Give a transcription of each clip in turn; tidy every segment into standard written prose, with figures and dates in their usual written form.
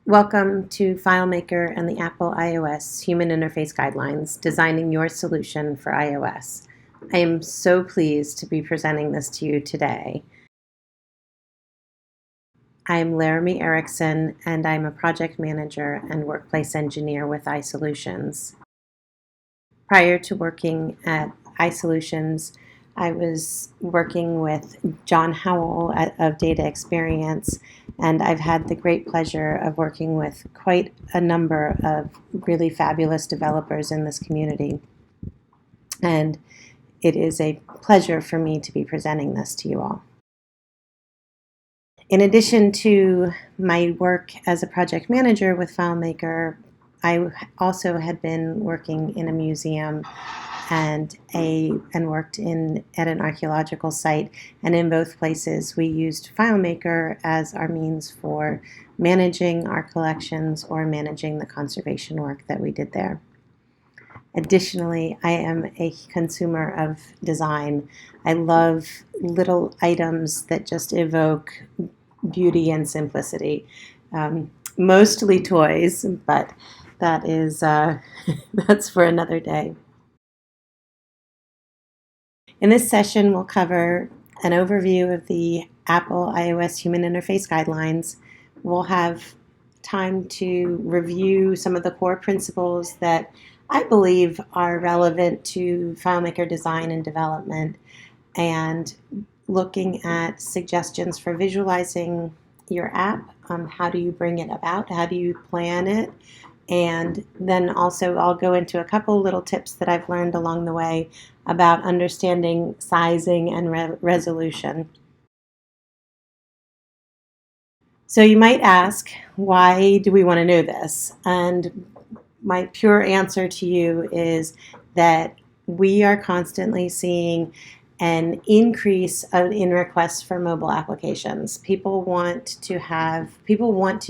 Welcome to FileMaker and the Apple iOS Human Interface Guidelines, designing your solution for iOS. I am so pleased to be presenting this to you today. I am Laramie Ericson, and I'm a project manager and workplace engineer with iSolutions. Prior to working at iSolutions, I was working with John Howell of Data Experience, and I've had the great pleasure of working with quite a number of really fabulous developers in this community. And it is a pleasure for me to be presenting this to you all. In addition to my work as a project manager with FileMaker, I also had been working in a museum and worked at an archaeological site, and in both places we used FileMaker as our means for managing our collections or managing the conservation work that we did there. Additionally, I am a consumer of design. I love little items that just evoke beauty and simplicity. Mostly toys, but that is that's for another day. In this session, we'll cover an overview of the Apple iOS Human Interface Guidelines. We'll have time to review some of the core principles that I believe are relevant to FileMaker design and development, and looking at suggestions for visualizing your app. How do you bring it about? How do you plan it? And then also I'll go into a couple little tips that I've learned along the way about understanding sizing and resolution. So you might ask, why do we want to know this? And my pure answer to you is that we are constantly seeing an increase in requests for mobile applications. People want to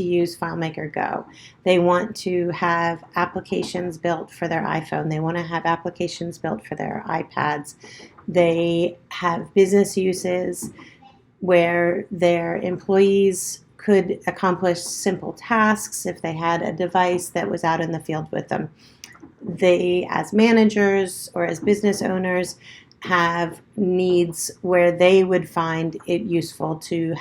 use FileMaker Go. They want to have applications built for their iPhone. They want to have applications built for their iPads. They have business uses where their employees could accomplish simple tasks if they had a device that was out in the field with them. They, as managers or as business owners, have needs where they would find it useful to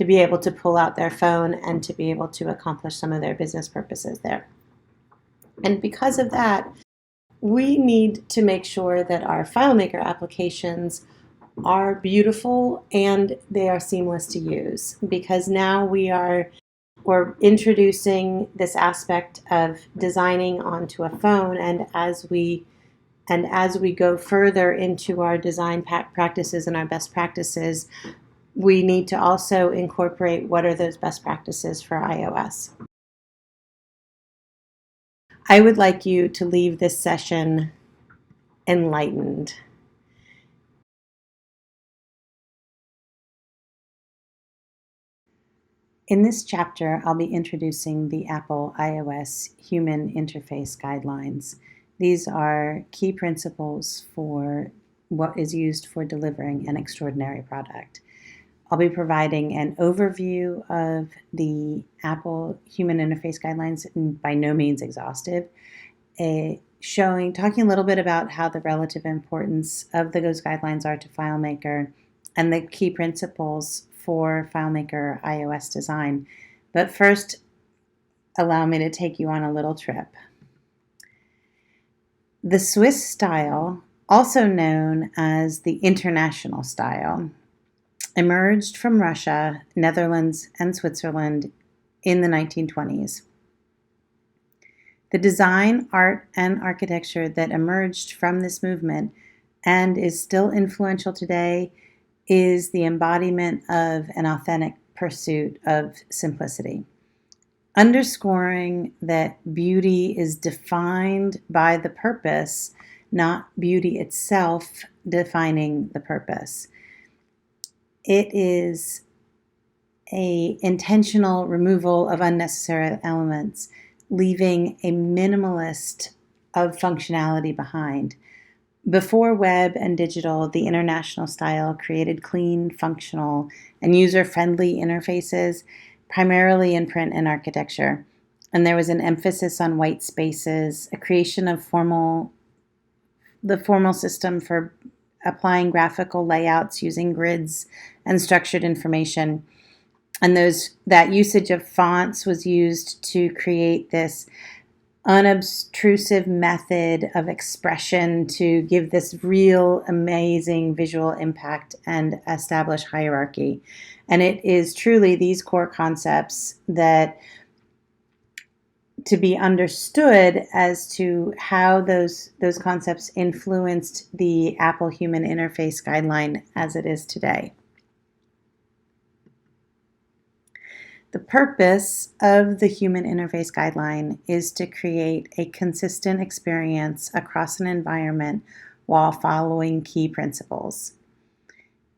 be able to pull out their phone and to be able to accomplish some of their business purposes there. And because of that, we need to make sure that our FileMaker applications are beautiful and they are seamless to use, because now we're introducing this aspect of designing onto a phone, and as we go further into our design practices and our best practices, we need to also incorporate what are those best practices for iOS. I would like you to leave this session enlightened. In this chapter, I'll be introducing the Apple iOS Human Interface Guidelines. These are key principles for what is used for delivering an extraordinary product. I'll be providing an overview of the Apple Human Interface Guidelines, by no means exhaustive, talking a little bit about how the relative importance of those guidelines are to FileMaker and the key principles for FileMaker iOS design. But first, allow me to take you on a little trip. The Swiss style, also known as the international style, emerged from Russia, Netherlands, and Switzerland in the 1920s. The design, art, and architecture that emerged from this movement and is still influential today is the embodiment of an authentic pursuit of simplicity, underscoring that beauty is defined by the purpose, not beauty itself defining the purpose. It is an intentional removal of unnecessary elements, leaving a minimalist of functionality behind. Before web and digital, the international style created clean, functional, and user-friendly interfaces, primarily in print and architecture. And there was an emphasis on white spaces, a creation of the formal system for applying graphical layouts using grids and structured information. And that usage of fonts was used to create this unobtrusive method of expression to give this real amazing visual impact and establish hierarchy. And it is truly these core concepts that to be understood as to how those concepts influenced the Apple Human Interface Guideline as it is today. The purpose of the Human Interface Guideline is to create a consistent experience across an environment while following key principles.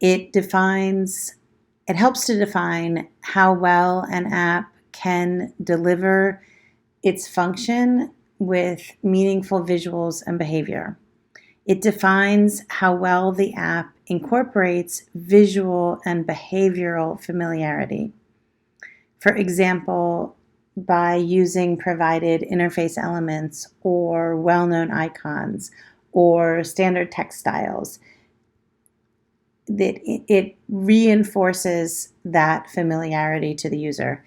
It helps to define how well an app can deliver its function with meaningful visuals and behavior. It defines how well the app incorporates visual and behavioral familiarity. For example, by using provided interface elements or well-known icons or standard text styles, it reinforces that familiarity to the user.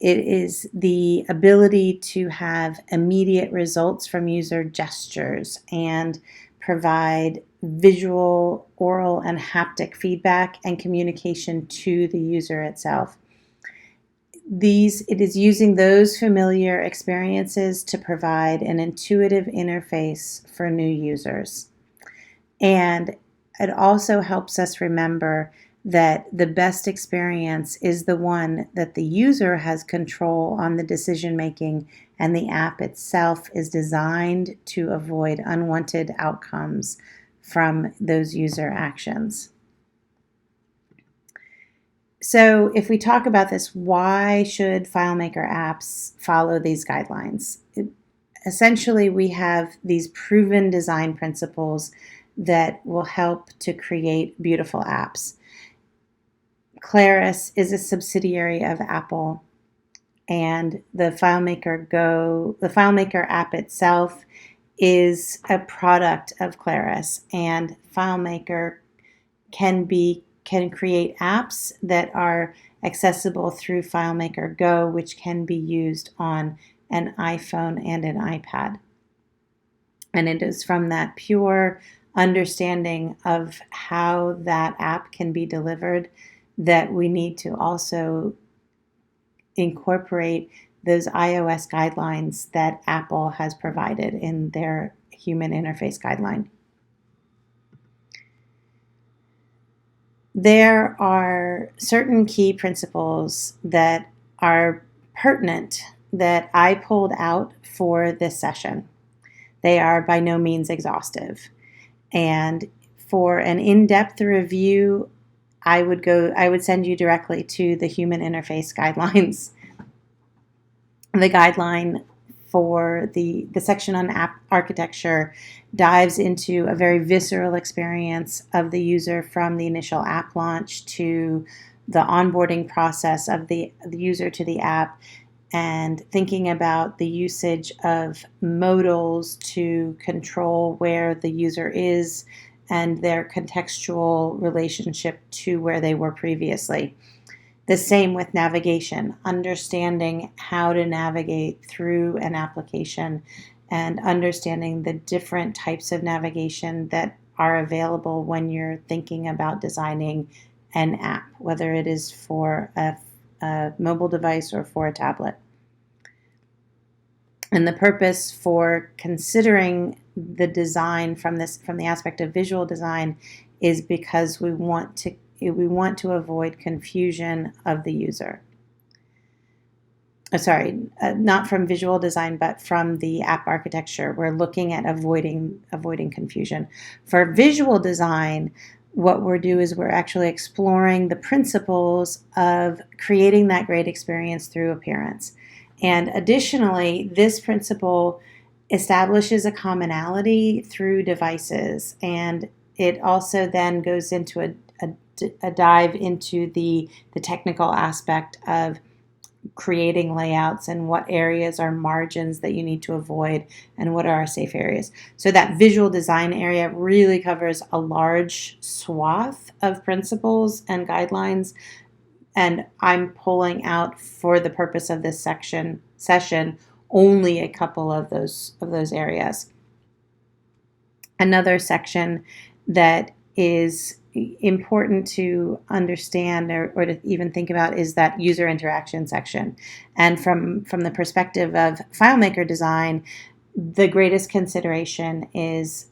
It is the ability to have immediate results from user gestures and provide visual, oral, and haptic feedback and communication to the user itself. It is using those familiar experiences to provide an intuitive interface for new users. And it also helps us remember that the best experience is the one that the user has control on the decision making, and the app itself is designed to avoid unwanted outcomes from those user actions. So if we talk about this, why should FileMaker apps follow these guidelines? Essentially, we have these proven design principles that will help to create beautiful apps. Claris is a subsidiary of Apple, and the FileMaker Go, the FileMaker app itself is a product of Claris, and FileMaker can create apps that are accessible through FileMaker Go, which can be used on an iPhone and an iPad. And it is from that pure understanding of how that app can be delivered that we need to also incorporate those iOS guidelines that Apple has provided in their Human Interface Guideline. There are certain key principles that are pertinent that I pulled out for this session. They are by no means exhaustive. And for an in-depth review, I would send you directly to the Human Interface Guidelines. The guideline for the section on app architecture dives into a very visceral experience of the user from the initial app launch to the onboarding process of the user to the app, and thinking about the usage of modals to control where the user is and their contextual relationship to where they were previously. The same with navigation, understanding how to navigate through an application and understanding the different types of navigation that are available when you're thinking about designing an app, whether it is for a mobile device or for a tablet. And the purpose for considering the design from the aspect of visual design is because we want to avoid confusion of the user. Not from visual design, but from the app architecture. We're looking at avoiding confusion. For visual design, what we're doing is we're actually exploring the principles of creating that great experience through appearance. And additionally, this principle establishes a commonality through devices, and it also then goes into a dive into the technical aspect of creating layouts and what areas are margins that you need to avoid and what are our safe areas. So that visual design area really covers a large swath of principles and guidelines, and I'm pulling out for the purpose of this session only a couple of those areas. Another section that is important to understand or to even think about is that user interaction section. And from the perspective of FileMaker design, the greatest consideration is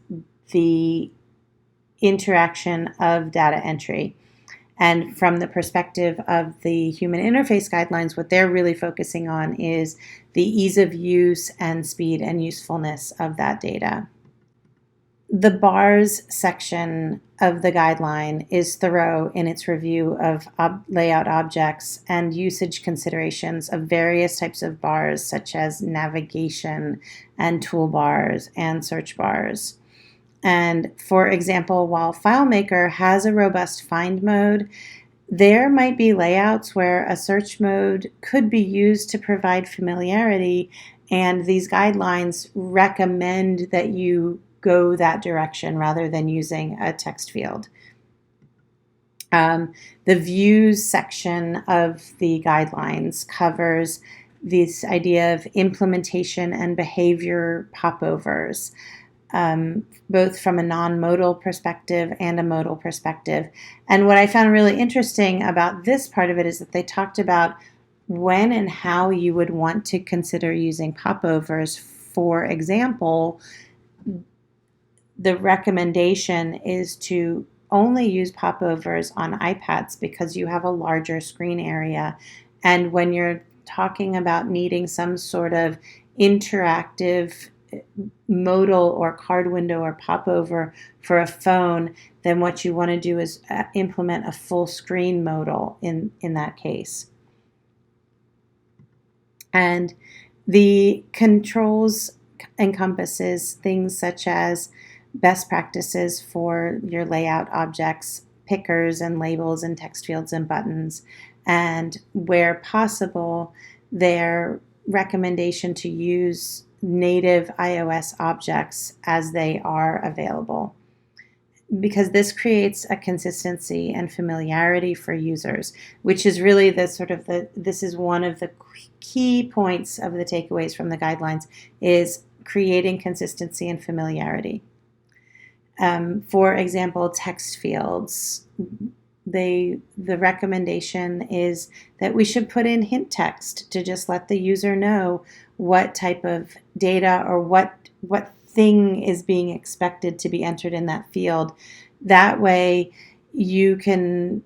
the interaction of data entry. And from the perspective of the human interface guidelines, what they're really focusing on is the ease of use and speed and usefulness of that data. The bars section of the guideline is thorough in its review of layout objects and usage considerations of various types of bars, such as navigation and toolbars and search bars. And for example, while FileMaker has a robust find mode, there might be layouts where a search mode could be used to provide familiarity, and these guidelines recommend that you go that direction rather than using a text field. The views section of the guidelines covers this idea of implementation and behavior popovers, both from a non-modal perspective and a modal perspective. And what I found really interesting about this part of it is that they talked about when and how you would want to consider using popovers. For example, the recommendation is to only use popovers on iPads because you have a larger screen area. And when you're talking about needing some sort of interactive modal or card window or popover for a phone, then what you want to do is implement a full screen modal in that case. And the controls encompasses things such as best practices for your layout objects, pickers and labels and text fields and buttons, and where possible, their recommendation to use native iOS objects as they are available, because this creates a consistency and familiarity for users, which is really this is one of the key points of the takeaways from the guidelines, is creating consistency and familiarity. For example, text fields, the recommendation is that we should put in hint text to just let the user know what type of data or what thing is being expected to be entered in that field. That way you can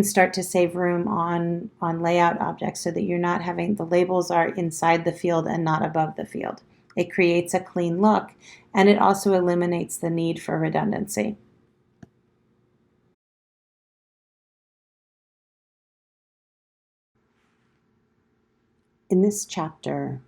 start to save room on layout objects so that you're not having the labels are inside the field and not above the field. It creates a clean look, and it also eliminates the need for redundancy. In this chapter,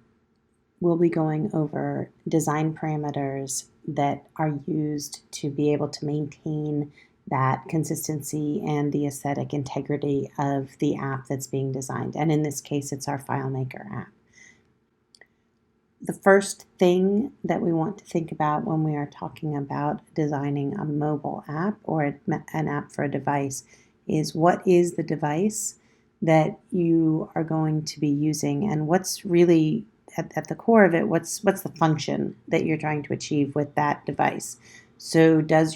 we'll be going over design parameters that are used to be able to maintain that consistency and the aesthetic integrity of the app that's being designed. And in this case, it's our FileMaker app. The first thing that we want to think about when we are talking about designing a mobile app or an app for a device is, what is the device that you are going to be using, and what's really at the core of it, what's the function that you're trying to achieve with that device. So is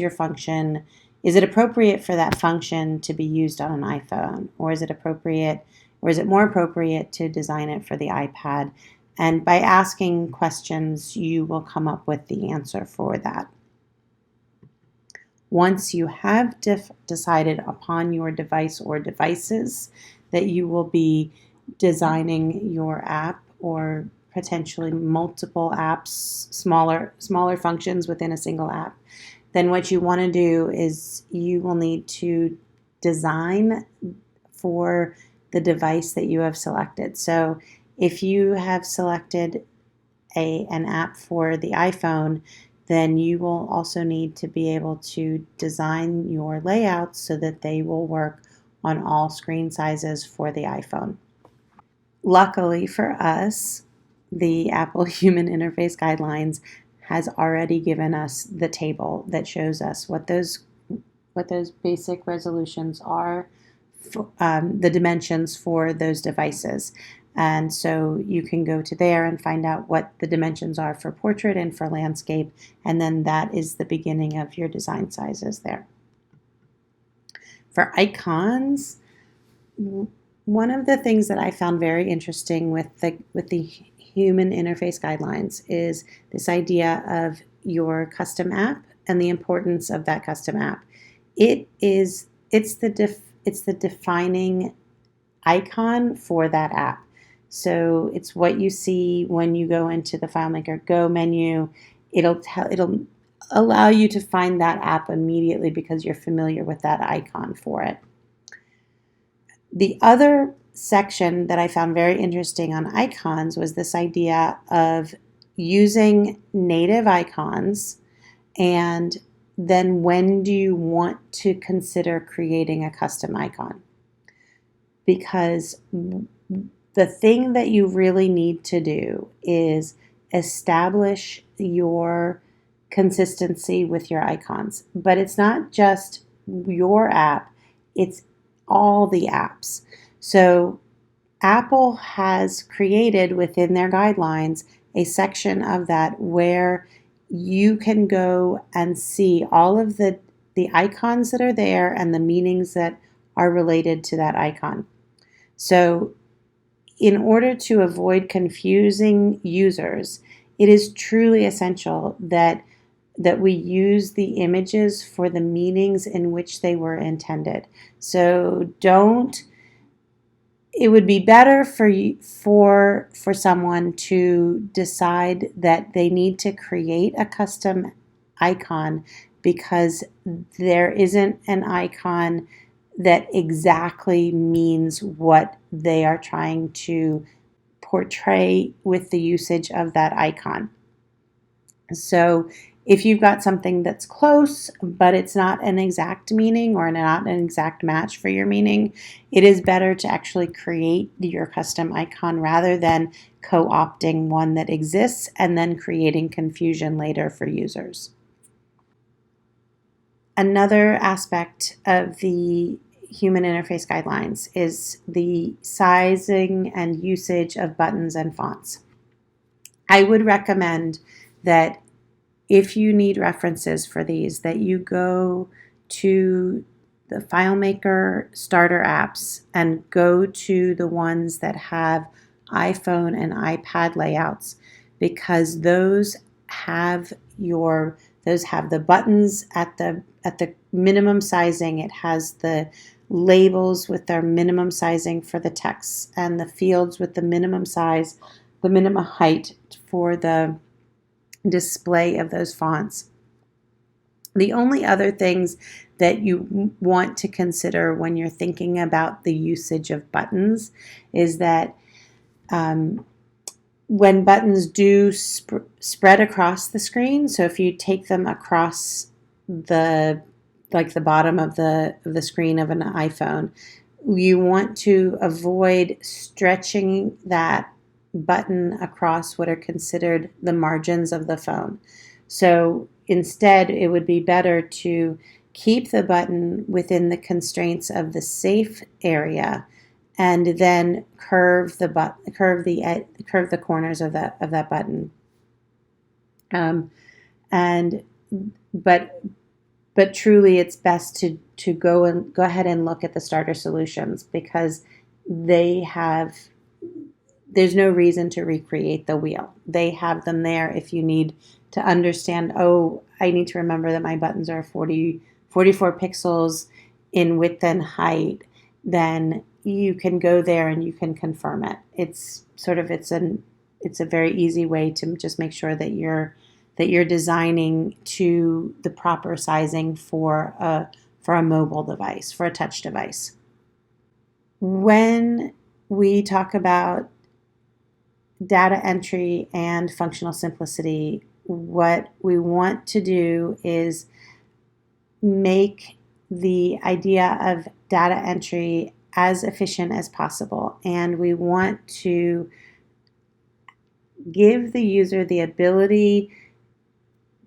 it appropriate for that function to be used on an iPhone, or is it more appropriate to design it for the iPad? And by asking questions, you will come up with the answer for that. Once you have decided upon your device or devices that you will be designing your app, or potentially multiple apps, smaller functions within a single app, then what you want to do is you will need to design for the device that you have selected. So if you have selected an app for the iPhone, then you will also need to be able to design your layouts so that they will work on all screen sizes for the iPhone. luckily for us, the Apple Human Interface Guidelines has already given us the table that shows us what those basic resolutions are, the dimensions for those devices. And so you can go to there and find out what the dimensions are for portrait and for landscape, and then that is the beginning of your design sizes there. For icons, one of the things that I found very interesting with the Human Interface Guidelines is this idea of your custom app and the importance of that custom app. It's the defining icon for that app. So it's what you see when you go into the FileMaker Go menu. It'll allow you to find that app immediately because you're familiar with that icon for it. The other section that I found very interesting on icons was this idea of using native icons, and then when do you want to consider creating a custom icon? Because the thing that you really need to do is establish your consistency with your icons. But it's not just your app, it's all the apps. So Apple has created within their guidelines a section of that where you can go and see all of the icons that are there and the meanings that are related to that icon. So in order to avoid confusing users, it is truly essential that we use the images for the meanings in which they were intended. So it would be better for someone to decide that they need to create a custom icon because there isn't an icon that exactly means what they are trying to portray with the usage of that icon. So if you've got something that's close, but it's not an exact meaning or not an exact match for your meaning, it is better to actually create your custom icon rather than co-opting one that exists and then creating confusion later for users. Another aspect of the Human Interface Guidelines is the sizing and usage of buttons and fonts. I would recommend that if you need references for these, that you go to the FileMaker starter apps and go to the ones that have iPhone and iPad layouts, because those have the buttons at the minimum sizing. It has the labels with their minimum sizing for the text and the fields with the minimum size, the minimum height for the display of those fonts. The only other things that you want to consider when you're thinking about the usage of buttons is that when buttons do spread across the screen, so if you take them across the bottom of the screen of an iPhone, you want to avoid stretching that button across what are considered the margins of the phone. So instead, it would be better to keep the button within the constraints of the safe area, and then curve the corners of that button. But truly, it's best to go ahead and look at the starter solutions, because there's no reason to recreate the wheel. They have them there if you need to understand, I need to remember that my buttons are 44 pixels in width and height, then you can go there and you can confirm it. It's a very easy way to just make sure that you're designing to the proper sizing for a mobile device, for a touch device. When we talk about data entry and functional simplicity, what we want to do is make the idea of data entry as efficient as possible, and we want to give the user the ability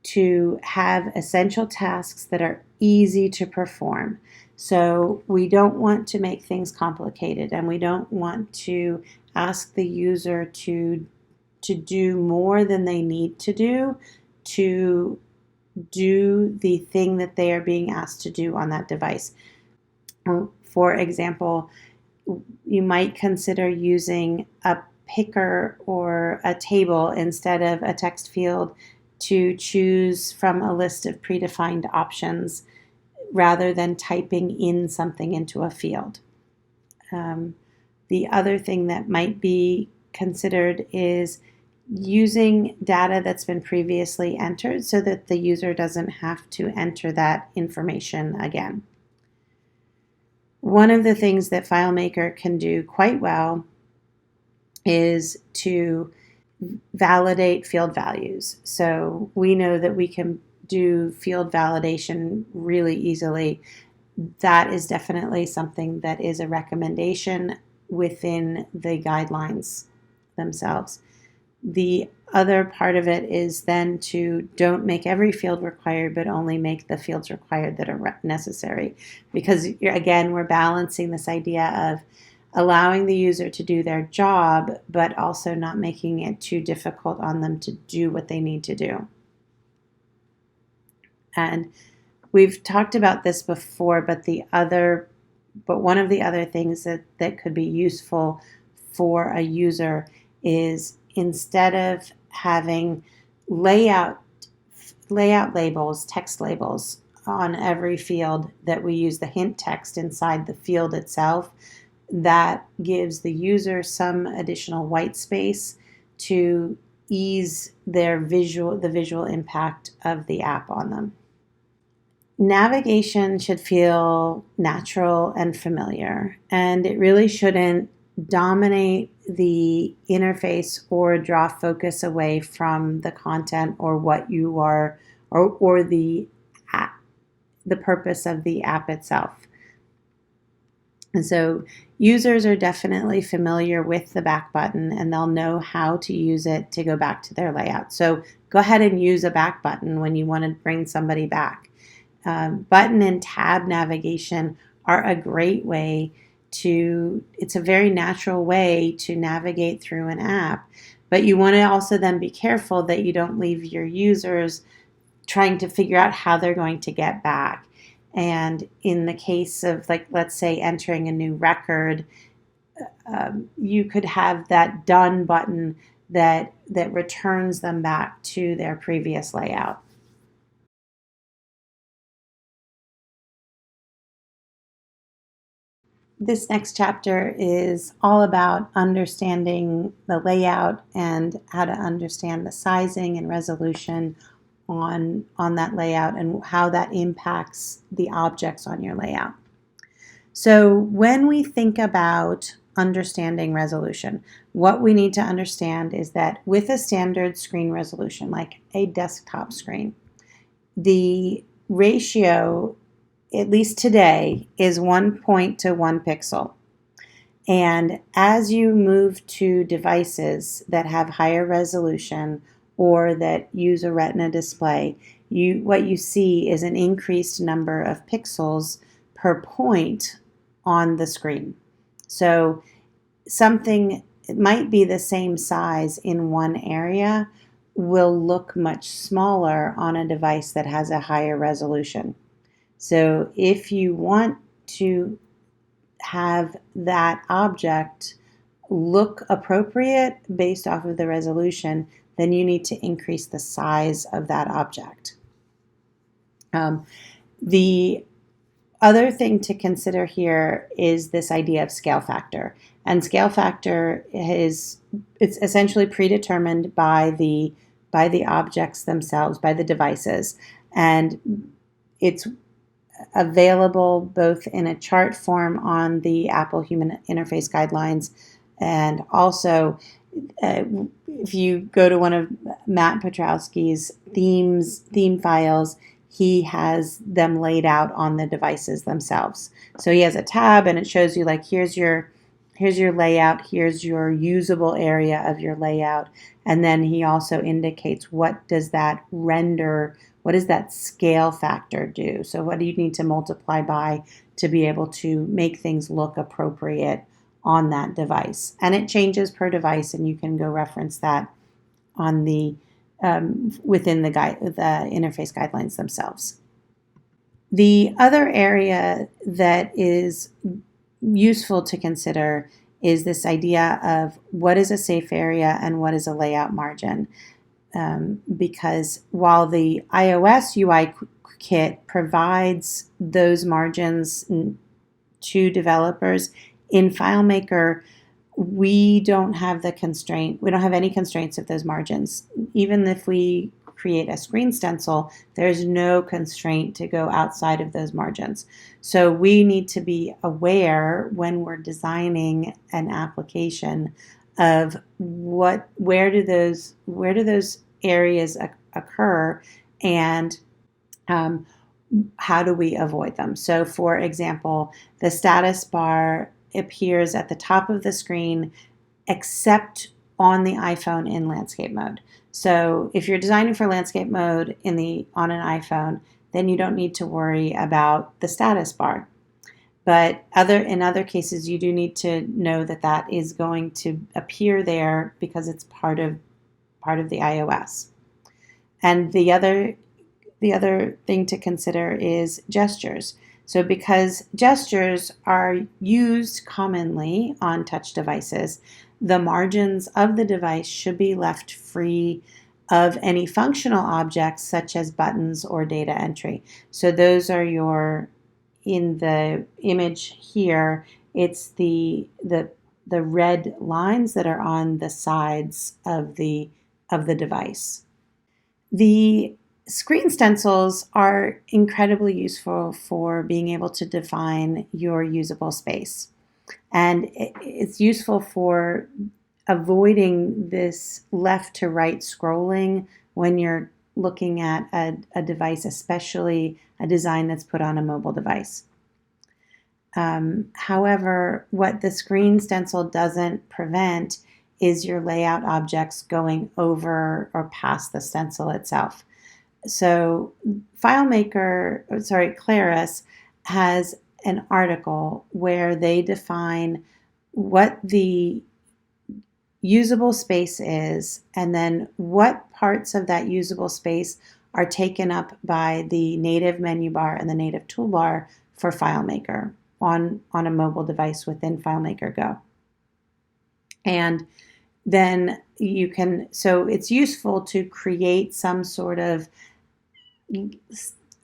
to have essential tasks that are easy to perform. So we don't want to make things complicated, and we don't want to ask the user to do more than they need to do the thing that they are being asked to do on that device. For example, you might consider using a picker or a table instead of a text field to choose from a list of predefined options rather than typing in something into a field. The other thing that might be considered is using data that's been previously entered so that the user doesn't have to enter that information again. One of the things that FileMaker can do quite well is to validate field values. So we know that we can do field validation really easily. That is definitely something that is a recommendation within the guidelines themselves. The other part of it is then to don't make every field required, but only make the fields required that are necessary. Because again, we're balancing this idea of allowing the user to do their job, but also not making it too difficult on them to do what they need to do. And we've talked about this before, but one of the other things that could be useful for a user is instead of having layout labels, text labels on every field, that we use the hint text inside the field itself. That gives the user some additional white space to ease the visual impact of the app on them. Navigation should feel natural and familiar, and it really shouldn't dominate the interface or draw focus away from the content or what you are, or the purpose of the app itself. And so users are definitely familiar with the back button, and they'll know how to use it to go back to their layout. So go ahead and use a back button when you want to bring somebody back. Button and tab navigation are a great way it's a very natural way to navigate through an app, but you want to also then be careful that you don't leave your users trying to figure out how they're going to get back. And in the case of, like, let's say entering a new record, you could have that done button that returns them back to their previous layout. This next chapter is all about understanding the layout and how to understand the sizing and resolution on that layout and how that impacts the objects on your layout. So when we think about understanding resolution, what we need to understand is that with a standard screen resolution, like a desktop screen, the ratio, at least today, is 1 point to 1 pixel. And as you move to devices that have higher resolution or that use a retina display, what you see is an increased number of pixels per point on the screen. So something, it might be the same size in one area, will look much smaller on a device that has a higher resolution. So if you want to have that object look appropriate based off of the resolution, then you need to increase the size of that object. The other thing to consider here is this idea of scale factor. And scale factor it's essentially predetermined by the objects themselves, by the devices. And it's available both in a chart form on the Apple Human Interface Guidelines, and also if you go to one of Matt Petrowski's theme files, he has them laid out on the devices themselves. So he has a tab and it shows you like here's your layout, here's your usable area of your layout, and then he also indicates what does that render, what does that scale factor do? So what do you need to multiply by to be able to make things look appropriate on that device? And it changes per device, and you can go reference that on the within the interface guidelines themselves. The other area that is useful to consider is this idea of what is a safe area and what is a layout margin. Because while the iOS UI kit provides those margins to developers, in FileMaker, we don't have the constraint. We don't have any constraints of those margins. Even if we create a screen stencil, there's no constraint to go outside of those margins. So we need to be aware when we're designing an application of where do those areas occur, and how do we avoid them. So for example, the status bar appears at the top of the screen except on the iPhone in landscape mode. So if you're designing for landscape mode on an iPhone, then you don't need to worry about the status bar. But in other cases, you do need to know that is going to appear there because it's part of the iOS. And the other thing to consider is gestures. So because gestures are used commonly on touch devices, the margins of the device should be left free of any functional objects such as buttons or data entry. So those are in the image here, it's the red lines that are on the sides of the device. The screen stencils are incredibly useful for being able to define your usable space. And it's useful for avoiding this left to right scrolling when you're looking at a device, especially a design that's put on a mobile device. However, what the screen stencil doesn't prevent is your layout objects going over or past the stencil itself. So Claris has an article where they define what the usable space is, and then what parts of that usable space are taken up by the native menu bar and the native toolbar for FileMaker on a mobile device within FileMaker Go. And then so it's useful to create some sort of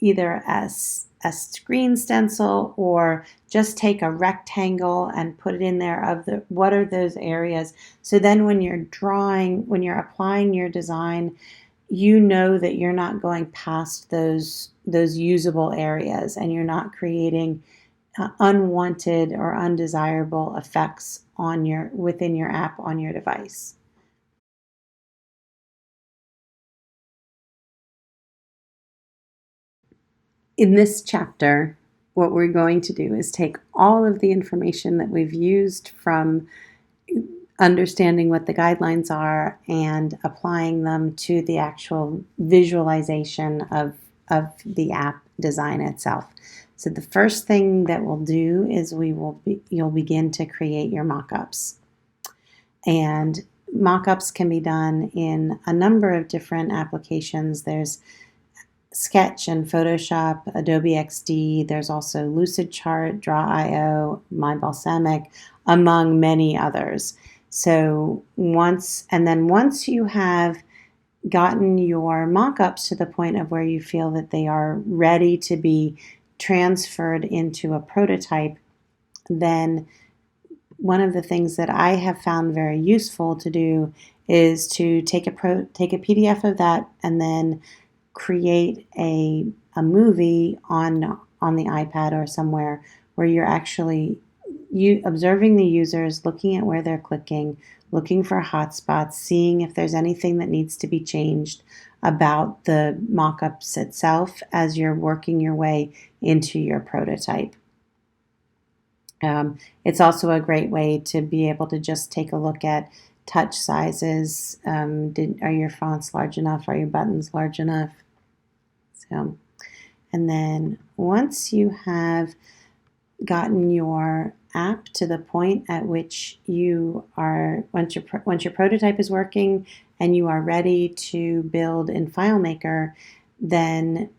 either as a screen stencil or just take a rectangle and put it in there of what are those areas. So then when you're applying your design, you know that you're not going past those usable areas, and you're not creating unwanted or undesirable effects within your app on your device. In this chapter, what we're going to do is take all of the information that we've used from understanding what the guidelines are and applying them to the actual visualization of the app design itself. So the first thing that we'll do is you'll begin to create your mockups. And mockups can be done in a number of different applications. There's Sketch and Photoshop, Adobe XD. There's also Lucidchart, Draw.io, MyBalsamic, among many others. So once you have gotten your mockups to the point of where you feel that they are ready to be transferred into a prototype, then one of the things that I have found very useful to do is to take a PDF of that and then create a movie on the iPad or somewhere where you're actually observing the users, looking at where they're clicking, looking for hotspots, seeing if there's anything that needs to be changed, about the mock-ups itself as you're working your way into your prototype. It's also a great way to be able to just take a look at touch sizes. Are your fonts large enough? Are your buttons large enough? So, and then once you have gotten your app to the point at which you are, once your prototype is working and you are ready to build in FileMaker, then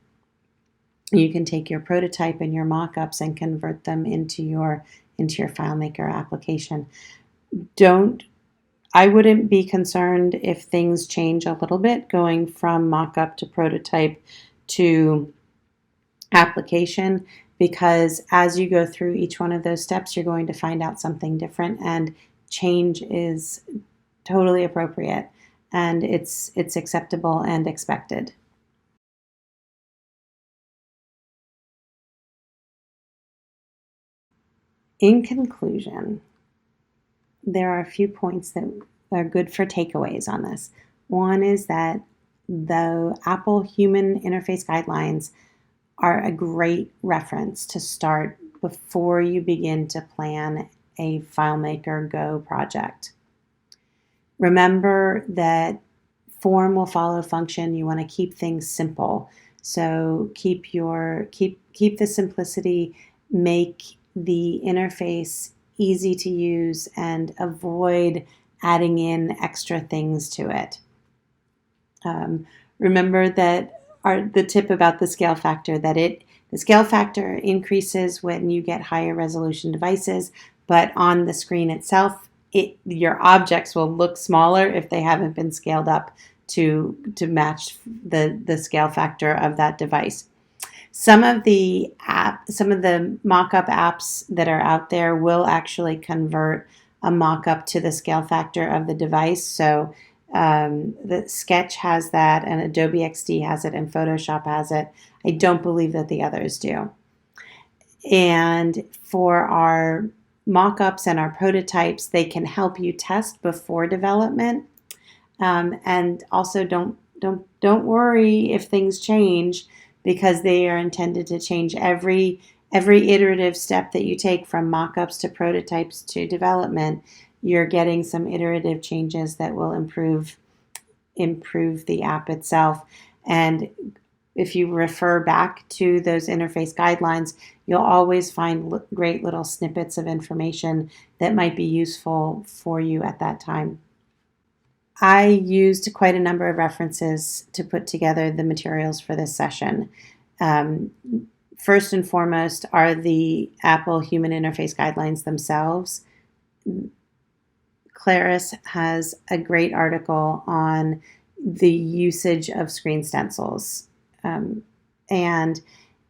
you can take your prototype and your mock-ups and convert them into your FileMaker application. I wouldn't be concerned if things change a little bit going from mock-up to prototype to application, because as you go through each one of those steps, you're going to find out something different, and change is totally appropriate, and it's acceptable and expected. In conclusion, there are a few points that are good for takeaways on this. One is that the Apple Human Interface Guidelines are a great reference to start before you begin to plan a FileMaker Go project. Remember that form will follow function. You want to keep things simple. So keep the simplicity, make the interface easy to use, and avoid adding in extra things to it. Remember that the tip about the scale factor, that the scale factor increases when you get higher resolution devices, but on the screen itself, your objects will look smaller if they haven't been scaled up to match the scale factor of that device. Some of the mock-up apps that are out there will actually convert a mock-up to the scale factor of the device. So the Sketch has that, and Adobe XD has it, and Photoshop has it. I don't believe that the others do. And for our mock-ups and our prototypes, they can help you test before development. And also don't worry if things change, because they are intended to change every iterative step that you take from mock-ups to prototypes to development. You're getting some iterative changes that will improve the app itself. And if you refer back to those interface guidelines, you'll always find great little snippets of information that might be useful for you at that time. I used quite a number of references to put together the materials for this session. First and foremost are the Apple Human Interface Guidelines themselves. Claris has a great article on the usage of screen stencils. And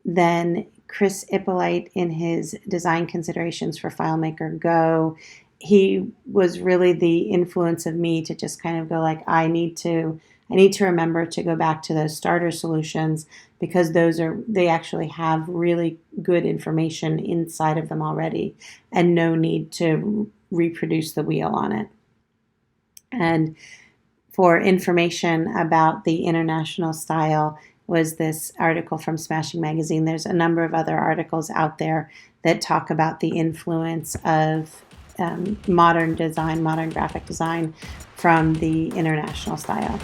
then Chris Ippolite, in his design considerations for FileMaker Go, he was really the influence of me to just kind of go like, I need to remember to go back to those starter solutions, because they actually have really good information inside of them already, and no need to reproduce the wheel on it. And for information about the international style was this article from Smashing Magazine. There's a number of other articles out there that talk about the influence of modern graphic design from the international style.